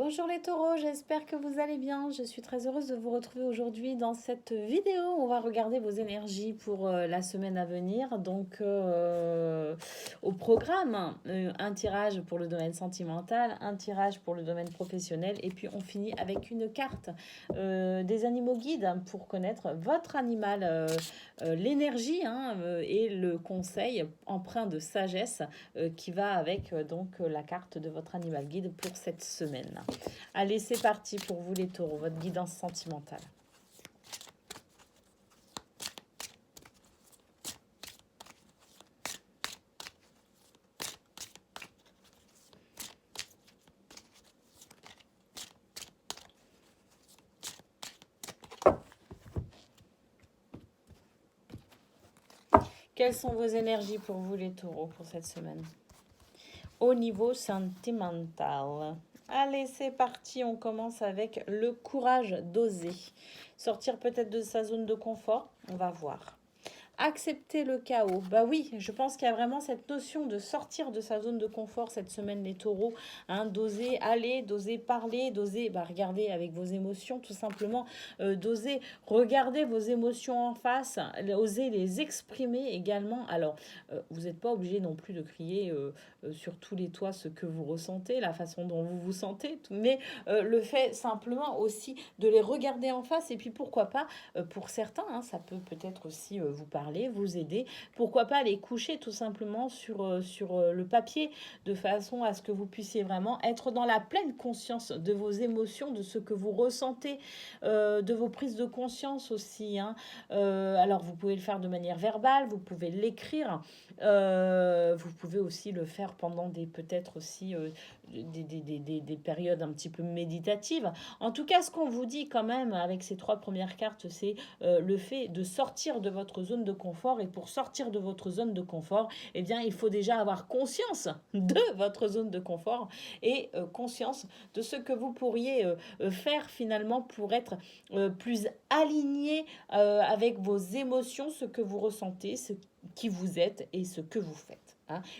Bonjour les taureaux, j'espère que vous allez bien. Je suis très heureuse de vous retrouver aujourd'hui dans cette vidéo. On va regarder vos énergies pour la semaine à venir. Donc au programme, un tirage pour le domaine sentimental, un tirage pour le domaine professionnel et puis on finit avec une carte des animaux guides pour connaître votre animal, l'énergie et le conseil empreint de sagesse qui va avec la carte de votre animal guide pour cette semaine. Allez, c'est parti pour vous les taureaux, votre guidance sentimentale. Quelles sont vos énergies pour vous les taureaux pour cette semaine? Au niveau sentimental. Allez, c'est parti, on commence avec le courage d'oser. Sortir peut-être de sa zone de confort, on va voir. Accepter le chaos. Bah oui, je pense qu'il y a vraiment cette notion de sortir de sa zone de confort cette semaine, les taureaux, d'oser aller, d'oser parler, d'oser regarder avec vos émotions tout simplement, d'oser regarder vos émotions en face, oser les exprimer également. Alors, vous n'êtes pas obligé non plus de crier sur tous les toits ce que vous ressentez, la façon dont vous vous sentez, mais le fait simplement aussi de les regarder en face et puis pourquoi pas, pour certains, ça peut peut-être aussi vous parler, vous aider. Pourquoi pas les coucher tout simplement sur le papier de façon à ce que vous puissiez vraiment être dans la pleine conscience de vos émotions, de ce que vous ressentez, de vos prises de conscience aussi. Alors vous pouvez le faire de manière verbale, vous pouvez l'écrire, vous pouvez aussi le faire pendant peut-être aussi des périodes un petit peu méditatives. En tout cas, ce qu'on vous dit quand même avec ces trois premières cartes, c'est le fait de sortir de votre zone de confort. Et pour sortir de votre zone de confort, eh bien, il faut déjà avoir conscience de votre zone de confort et conscience de ce que vous pourriez faire finalement pour être plus aligné avec vos émotions, ce que vous ressentez, ce qui vous êtes et ce que vous faites.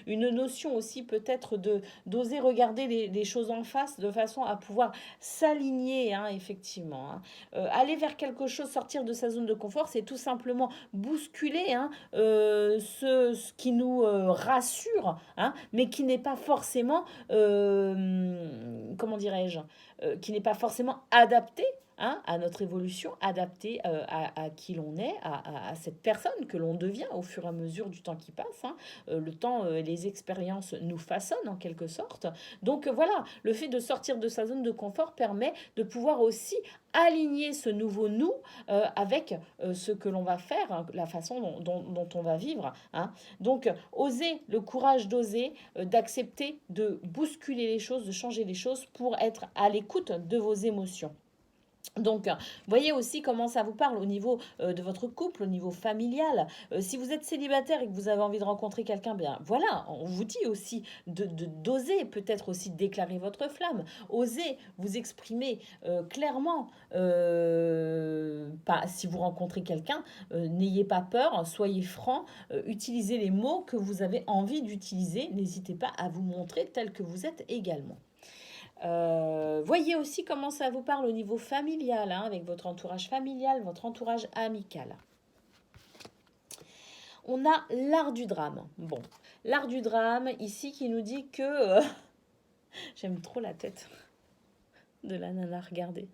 Une notion aussi peut-être d'oser regarder les choses en face de façon à pouvoir s'aligner, effectivement. Aller vers quelque chose, sortir de sa zone de confort, c'est tout simplement bousculer ce qui nous rassure, mais qui n'est pas forcément, comment dirais-je, qui n'est pas forcément adapté à notre évolution, adapté à qui l'on est, à cette personne que l'on devient au fur et à mesure du temps qui passe. Le temps, les expériences nous façonnent en quelque sorte. Donc voilà, le fait de sortir de sa zone de confort permet de pouvoir aussi aligner ce nouveau nous avec ce que l'on va faire, la façon dont on va vivre. Donc oser, le courage d'oser, d'accepter, de bousculer les choses, de changer les choses pour être à l'écoute de vos émotions. Donc, voyez aussi comment ça vous parle au niveau de votre couple, au niveau familial. Si vous êtes célibataire et que vous avez envie de rencontrer quelqu'un, bien voilà, on vous dit aussi d'oser peut-être aussi déclarer votre flamme, oser vous exprimer clairement. Si vous rencontrez quelqu'un, n'ayez pas peur, soyez franc, utilisez les mots que vous avez envie d'utiliser, n'hésitez pas à vous montrer tel que vous êtes également. Voyez aussi comment ça vous parle au niveau familial, avec votre entourage familial, votre entourage amical. On a l'art du drame. Bon, l'art du drame ici qui nous dit que... J'aime trop la tête de la nana, regardez.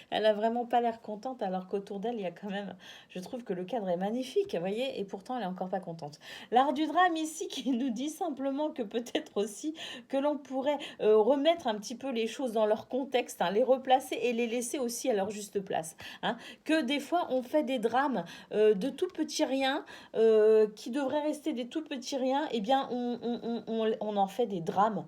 Elle a vraiment pas l'air contente alors qu'autour d'elle, il y a quand même... Je trouve que le cadre est magnifique, vous voyez, et pourtant, elle est encore pas contente. L'art du drame ici qui nous dit simplement que peut-être aussi que l'on pourrait remettre un petit peu les choses dans leur contexte, les replacer et les laisser aussi à leur juste place. Que des fois, on fait des drames de tout petits riens qui devraient rester des tout petits riens, et bien, on en fait des drames,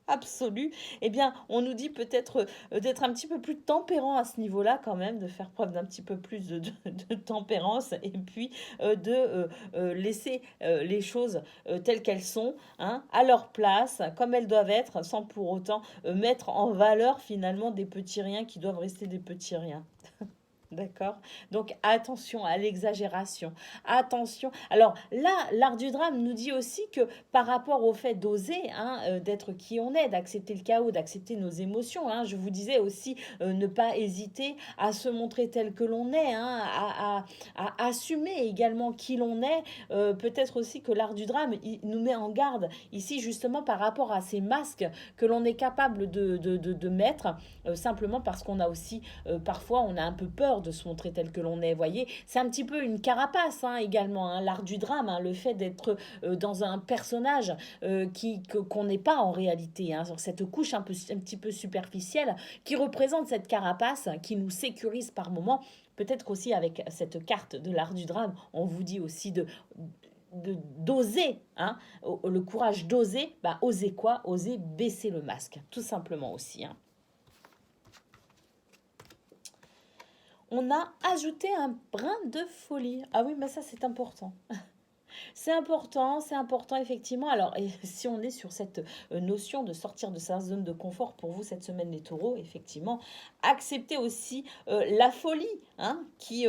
absolu, eh bien, on nous dit peut-être d'être un petit peu plus tempérant à ce niveau-là quand même, de faire preuve d'un petit peu plus de tempérance et puis de laisser les choses telles qu'elles sont, à leur place, comme elles doivent être, sans pour autant mettre en valeur finalement des petits riens qui doivent rester des petits riens. D'accord? Donc attention à l'exagération. Attention. Alors là, l'art du drame nous dit aussi que par rapport au fait d'oser, hein, d'être qui on est, d'accepter le chaos, d'accepter nos émotions, hein, je vous disais aussi ne pas hésiter à se montrer tel que l'on est, hein, à assumer également qui l'on est. Peut-être aussi que l'art du drame il nous met en garde ici justement par rapport à ces masques que l'on est capable de mettre simplement parce qu'on a aussi parfois on a un peu peur de se montrer tel que l'on est, voyez. C'est un petit peu une carapace hein, également, hein, l'art du drame, hein, le fait d'être dans un personnage qu'on n'est pas en réalité, hein, sur cette couche un petit peu superficielle qui représente cette carapace qui nous sécurise par moments. Peut-être qu'aussi avec cette carte de l'art du drame, on vous dit aussi d'oser, hein, le courage d'oser, bah oser quoi? Oser baisser le masque, tout simplement aussi. Hein. On a ajouté un brin de folie. Ah oui, mais ça c'est important. C'est important effectivement. Alors, et si on est sur cette notion de sortir de sa zone de confort pour vous cette semaine les taureaux, effectivement, acceptez aussi la folie hein, qui,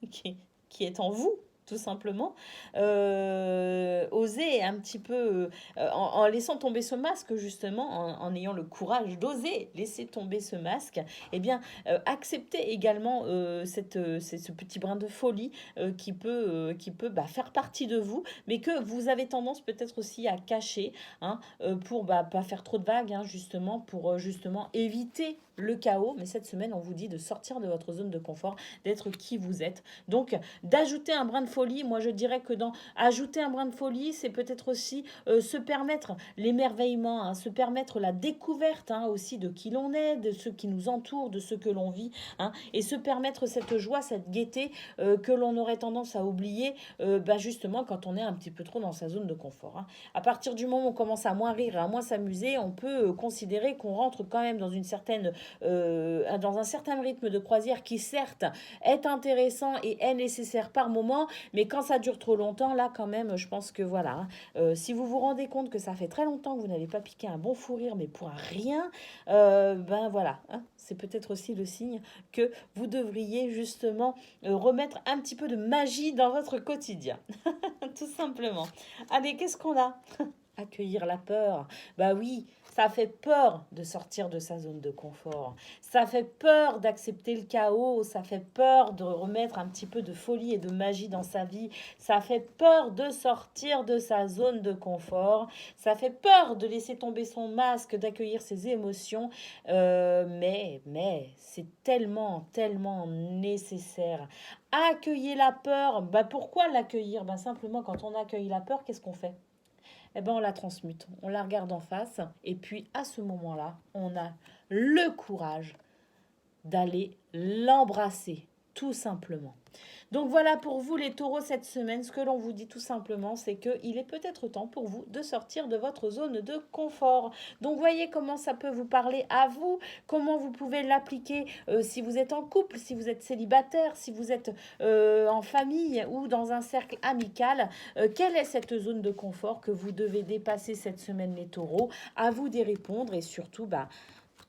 qui est en vous. Tout simplement, oser un petit peu, en laissant tomber ce masque, justement, en ayant le courage d'oser laisser tomber ce masque, eh bien, accepter également ce petit brin de folie qui peut bah, faire partie de vous, mais que vous avez tendance peut-être aussi à cacher hein, pour bah, pas faire trop de vagues, hein, justement, pour justement éviter le chaos. Mais cette semaine, on vous dit de sortir de votre zone de confort, d'être qui vous êtes. Donc, d'ajouter un brin de folie, moi je dirais que dans ajouter un brin de folie, c'est peut-être aussi se permettre l'émerveillement, hein, se permettre la découverte hein, aussi de qui l'on est, de ceux qui nous entourent, de ce que l'on vit, hein, et se permettre cette joie, cette gaieté que l'on aurait tendance à oublier bah justement quand on est un petit peu trop dans sa zone de confort. Hein. À partir du moment où on commence à moins rire, à moins s'amuser, on peut considérer qu'on rentre quand même dans un certain rythme de croisière qui certes est intéressant et est nécessaire par moment, mais quand ça dure trop longtemps, là quand même, je pense que voilà, hein, si vous vous rendez compte que ça fait très longtemps que vous n'avez pas piqué un bon fou rire, mais pour rien, ben voilà, hein, c'est peut-être aussi le signe que vous devriez justement remettre un petit peu de magie dans votre quotidien, tout simplement. Allez, qu'est-ce qu'on a? Accueillir la peur. Bah oui, ça fait peur de sortir de sa zone de confort. Ça fait peur d'accepter le chaos. Ça fait peur de remettre un petit peu de folie et de magie dans sa vie. Ça fait peur de sortir de sa zone de confort. Ça fait peur de laisser tomber son masque, d'accueillir ses émotions. Mais c'est tellement, tellement nécessaire. Accueillir la peur. Bah pourquoi l'accueillir? Bah simplement quand on accueille la peur, qu'est-ce qu'on fait? Eh ben, on la transmute, on la regarde en face, et puis à ce moment-là, on a le courage d'aller l'embrasser, tout simplement. Donc voilà pour vous les taureaux cette semaine, ce que l'on vous dit tout simplement, c'est qu'il est peut-être temps pour vous de sortir de votre zone de confort. Donc voyez comment ça peut vous parler à vous, comment vous pouvez l'appliquer si vous êtes en couple, si vous êtes célibataire, si vous êtes en famille ou dans un cercle amical. Quelle est cette zone de confort que vous devez dépasser cette semaine les taureaux? À vous d'y répondre et surtout, bah,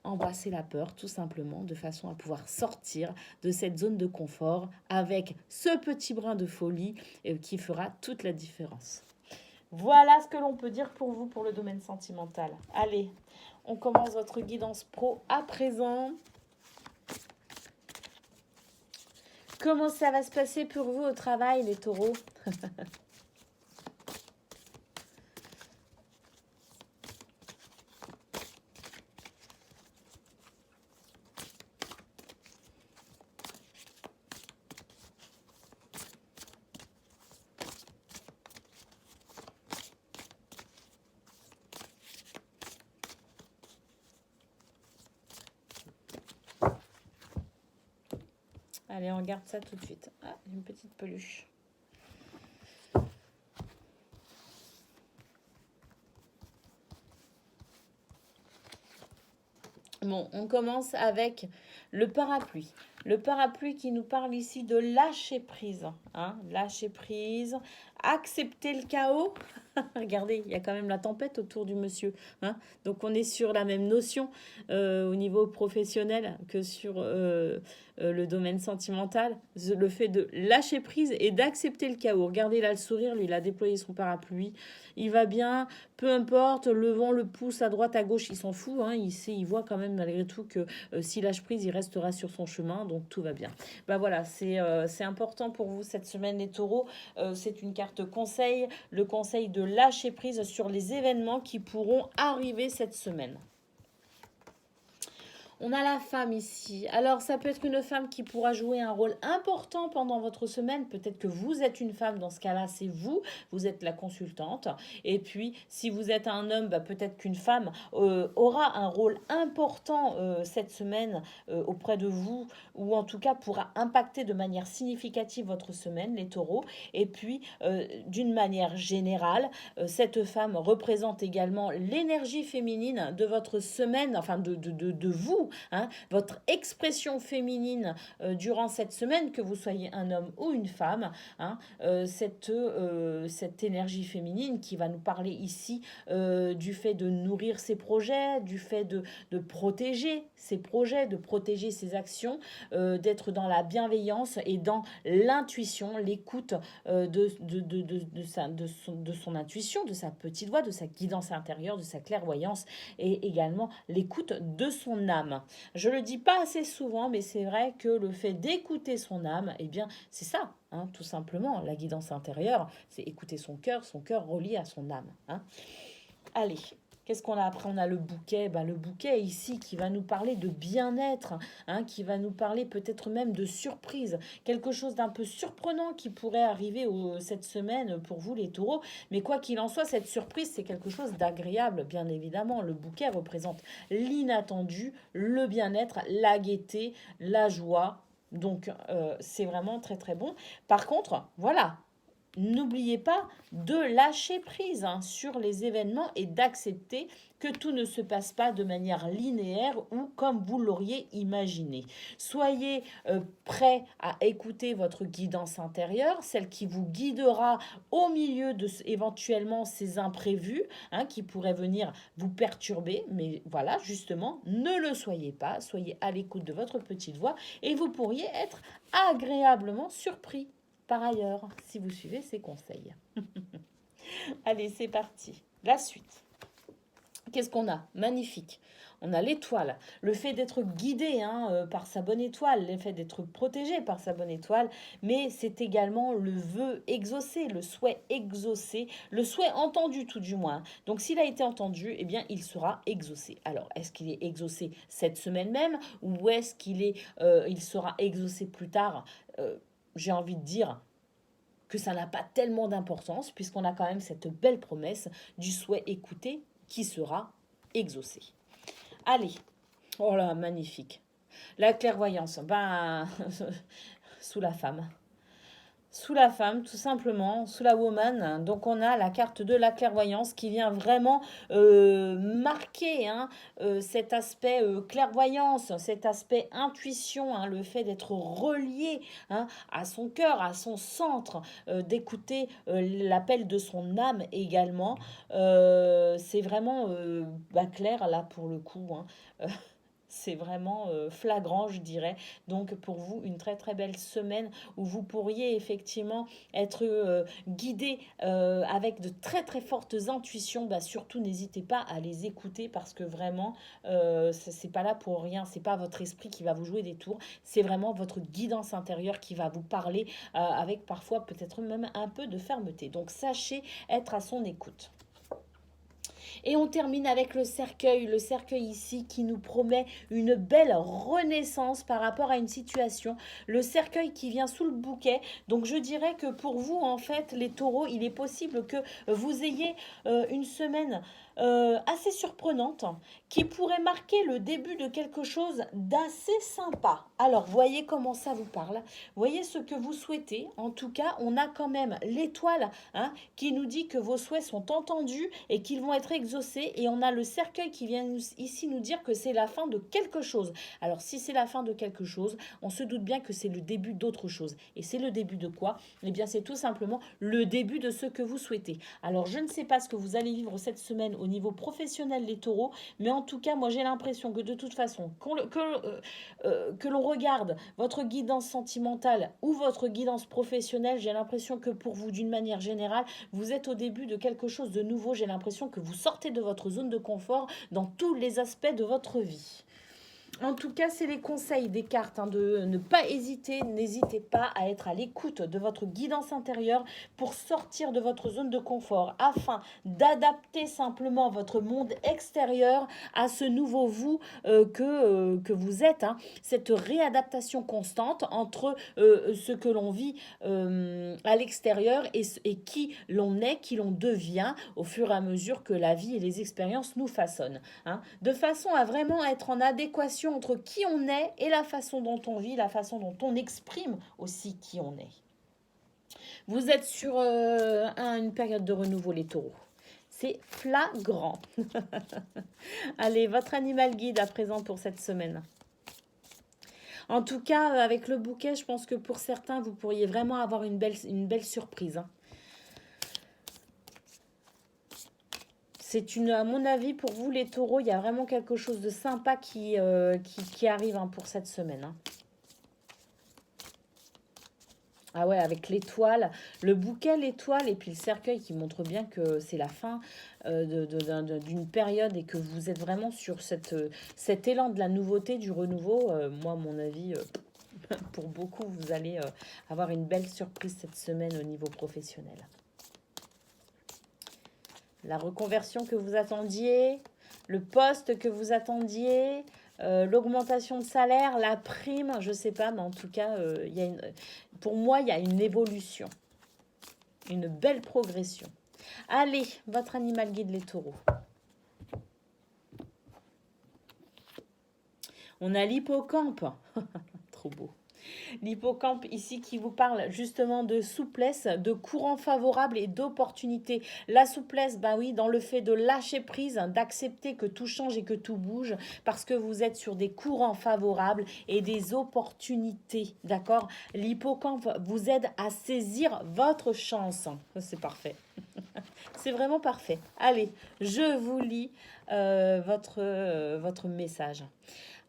embrasser la peur tout simplement de façon à pouvoir sortir de cette zone de confort avec ce petit brin de folie qui fera toute la différence. Voilà ce que l'on peut dire pour vous pour le domaine sentimental. Allez, on commence votre guidance pro à présent. Comment ça va se passer pour vous au travail les taureaux? Allez, on regarde ça tout de suite. Ah, une petite peluche. Bon, on commence avec le parapluie. Le parapluie qui nous parle ici de lâcher prise. Hein, lâcher prise, accepter le chaos. Regardez, il y a quand même la tempête autour du monsieur. Hein, donc on est sur la même notion au niveau professionnel que sur le domaine sentimental. Le fait de lâcher prise et d'accepter le chaos. Regardez là le sourire, lui il a déployé son parapluie. Il va bien, peu importe, le vent le pousse à droite, à gauche, il s'en fout. Hein, il voit quand même malgré tout que s'il lâche prise, il restera sur son chemin. Donc tout va bien. Bah voilà, c'est important pour vous cette semaine les taureaux. C'est une carte conseil. Le conseil de lâcher prise sur les événements qui pourront arriver cette semaine. On a la femme ici. Alors, ça peut être une femme qui pourra jouer un rôle important pendant votre semaine. Peut-être que vous êtes une femme. Dans ce cas-là, c'est vous. Vous êtes la consultante. Et puis, si vous êtes un homme, bah, peut-être qu'une femme aura un rôle important cette semaine auprès de vous. Ou en tout cas, pourra impacter de manière significative votre semaine, les taureaux. Et puis, d'une manière générale, cette femme représente également l'énergie féminine de votre semaine, enfin de vous. Hein, votre expression féminine durant cette semaine, que vous soyez un homme ou une femme, hein, cette énergie féminine qui va nous parler ici du fait de nourrir ses projets, du fait de protéger ses projets, de protéger ses actions, d'être dans la bienveillance et dans l'intuition, l'écoute de son intuition, de sa petite voix, de sa guidance intérieure, de sa clairvoyance et également l'écoute de son âme. Je le dis pas assez souvent, mais c'est vrai que le fait d'écouter son âme, eh bien, c'est ça, hein, tout simplement. La guidance intérieure, c'est écouter son cœur relié à son âme. Hein. Allez, qu'est-ce qu'on a après? On a le bouquet. Le bouquet ici qui va nous parler de bien-être, hein, qui va nous parler peut-être même de surprise. Quelque chose d'un peu surprenant qui pourrait arriver cette semaine pour vous les taureaux. Mais quoi qu'il en soit, cette surprise, c'est quelque chose d'agréable, bien évidemment. Le bouquet représente l'inattendu, le bien-être, la gaieté, la joie. Donc, c'est vraiment très très bon. Par contre, voilà, n'oubliez pas de lâcher prise sur les événements et d'accepter que tout ne se passe pas de manière linéaire ou comme vous l'auriez imaginé. Soyez prêts à écouter votre guidance intérieure, celle qui vous guidera au milieu de éventuellement ces imprévus qui pourraient venir vous perturber. Mais voilà, justement, ne le soyez pas. Soyez à l'écoute de votre petite voix et vous pourriez être agréablement surpris par ailleurs, si vous suivez ces conseils. Allez, c'est parti. La suite. Qu'est-ce qu'on a? Magnifique. On a l'étoile. Le fait d'être guidé par sa bonne étoile, le fait d'être protégé par sa bonne étoile, mais c'est également le vœu exaucé, le souhait exaucé, le souhait entendu tout du moins. Donc s'il a été entendu, eh bien il sera exaucé. Alors, est-ce qu'il est exaucé cette semaine même ou est-ce il sera exaucé plus tard j'ai envie de dire que ça n'a pas tellement d'importance puisqu'on a quand même cette belle promesse du souhait écouté qui sera exaucé. Allez, oh là, magnifique. La clairvoyance, sous la femme. Sous la femme, tout simplement, sous la woman. Donc on a la carte de la clairvoyance qui vient vraiment marquer cet aspect clairvoyance, cet aspect intuition, le fait d'être relié à son cœur, à son centre, d'écouter l'appel de son âme également. C'est vraiment clair là pour le coup. C'est vraiment flagrant, je dirais. Donc pour vous, une très très belle semaine où vous pourriez effectivement être guidé avec de très très fortes intuitions. Surtout, n'hésitez pas à les écouter parce que vraiment, c'est pas là pour rien. C'est pas votre esprit qui va vous jouer des tours. C'est vraiment votre guidance intérieure qui va vous parler avec parfois peut-être même un peu de fermeté. Donc sachez être à son écoute. Et on termine avec le cercueil ici qui nous promet une belle renaissance par rapport à une situation. Le cercueil qui vient sous le bouquet. Donc je dirais que pour vous, en fait, les taureaux, il est possible que vous ayez une semaine assez surprenante qui pourrait marquer le début de quelque chose d'assez sympa. Alors, voyez comment ça vous parle. Voyez ce que vous souhaitez. En tout cas, on a quand même l'étoile hein, qui nous dit que vos souhaits sont entendus et qu'ils vont être exaucés. Et on a le cercueil qui vient ici nous dire que c'est la fin de quelque chose. Alors, si c'est la fin de quelque chose, on se doute bien que c'est le début d'autre chose. Et c'est le début de quoi? Eh bien, c'est tout simplement le début de ce que vous souhaitez. Alors, je ne sais pas ce que vous allez vivre cette semaine au niveau professionnel, les taureaux, mais en tout cas, moi, j'ai l'impression que de toute façon, que l'on regarde votre guidance sentimentale ou votre guidance professionnelle, j'ai l'impression que pour vous, d'une manière générale, vous êtes au début de quelque chose de nouveau. J'ai l'impression que vous sortez de votre zone de confort dans tous les aspects de votre vie. En tout cas, c'est les conseils des cartes hein, de ne pas hésiter. N'hésitez pas à être à l'écoute de votre guidance intérieure pour sortir de votre zone de confort afin d'adapter simplement votre monde extérieur à ce nouveau vous que vous êtes. Hein. Cette réadaptation constante entre ce que l'on vit à l'extérieur et qui l'on est, qui l'on devient au fur et à mesure que la vie et les expériences nous façonnent. Hein, de façon à vraiment être en adéquation entre qui on est et la façon dont on vit, la façon dont on exprime aussi qui on est. Vous êtes sur une période de renouveau, les taureaux. C'est flagrant. Allez, votre animal guide à présent pour cette semaine. En tout cas, avec le bouquet, je pense que pour certains, vous pourriez vraiment avoir une belle surprise. Hein. C'est à mon avis, pour vous les taureaux, il y a vraiment quelque chose de sympa qui arrive hein, pour cette semaine. Hein. Ah ouais, avec l'étoile, le bouquet, l'étoile et puis le cercueil qui montre bien que c'est la fin d'une période et que vous êtes vraiment sur cet élan de la nouveauté, du renouveau. Moi, à mon avis, pour beaucoup, vous allez avoir une belle surprise cette semaine au niveau professionnel. La reconversion que vous attendiez, le poste que vous attendiez, l'augmentation de salaire, la prime, je ne sais pas, mais en tout cas, pour moi, il y a une évolution, une belle progression. Allez, votre animal guide, les taureaux. On a l'hippocampe. Trop beau. L'hippocampe ici qui vous parle justement de souplesse, de courant favorable et d'opportunité. La souplesse, bah oui, dans le fait de lâcher prise, hein, d'accepter que tout change et que tout bouge parce que vous êtes sur des courants favorables et des opportunités, d'accord? L'hippocampe vous aide à saisir votre chance. C'est parfait. C'est vraiment parfait. Allez, je vous lis votre message.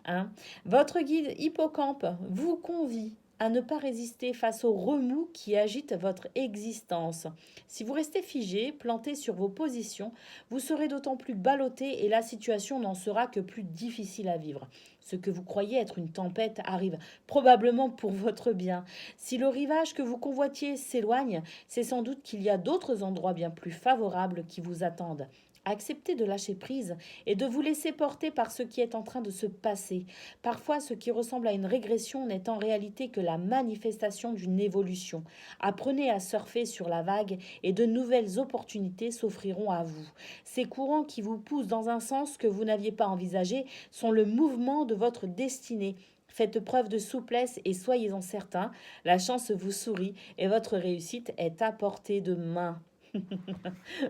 Hein. Votre guide hippocampe vous convie à ne pas résister face aux remous qui agitent votre existence. Si vous restez figé, planté sur vos positions, vous serez d'autant plus ballotté et la situation n'en sera que plus difficile à vivre. Ce que vous croyez être une tempête arrive probablement pour votre bien. Si le rivage que vous convoitiez s'éloigne, c'est sans doute qu'il y a d'autres endroits bien plus favorables qui vous attendent. Acceptez de lâcher prise et de vous laisser porter par ce qui est en train de se passer. Parfois, ce qui ressemble à une régression n'est en réalité que la manifestation d'une évolution. Apprenez à surfer sur la vague et de nouvelles opportunités s'offriront à vous. Ces courants qui vous poussent dans un sens que vous n'aviez pas envisagé sont le mouvement de votre destinée. Faites preuve de souplesse et soyez-en certains, la chance vous sourit et votre réussite est à portée de main.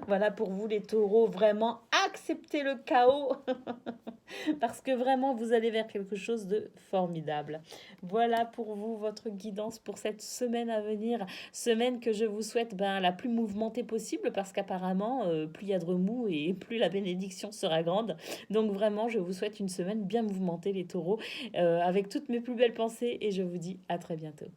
Voilà pour vous les taureaux, vraiment acceptez le chaos parce que vraiment vous allez vers quelque chose de formidable. Voilà pour vous votre guidance pour cette semaine à venir, semaine que je vous souhaite la plus mouvementée possible parce qu'apparemment plus il y a de remous et plus la bénédiction sera grande. Donc vraiment je vous souhaite une semaine bien mouvementée les taureaux avec toutes mes plus belles pensées et je vous dis à très bientôt.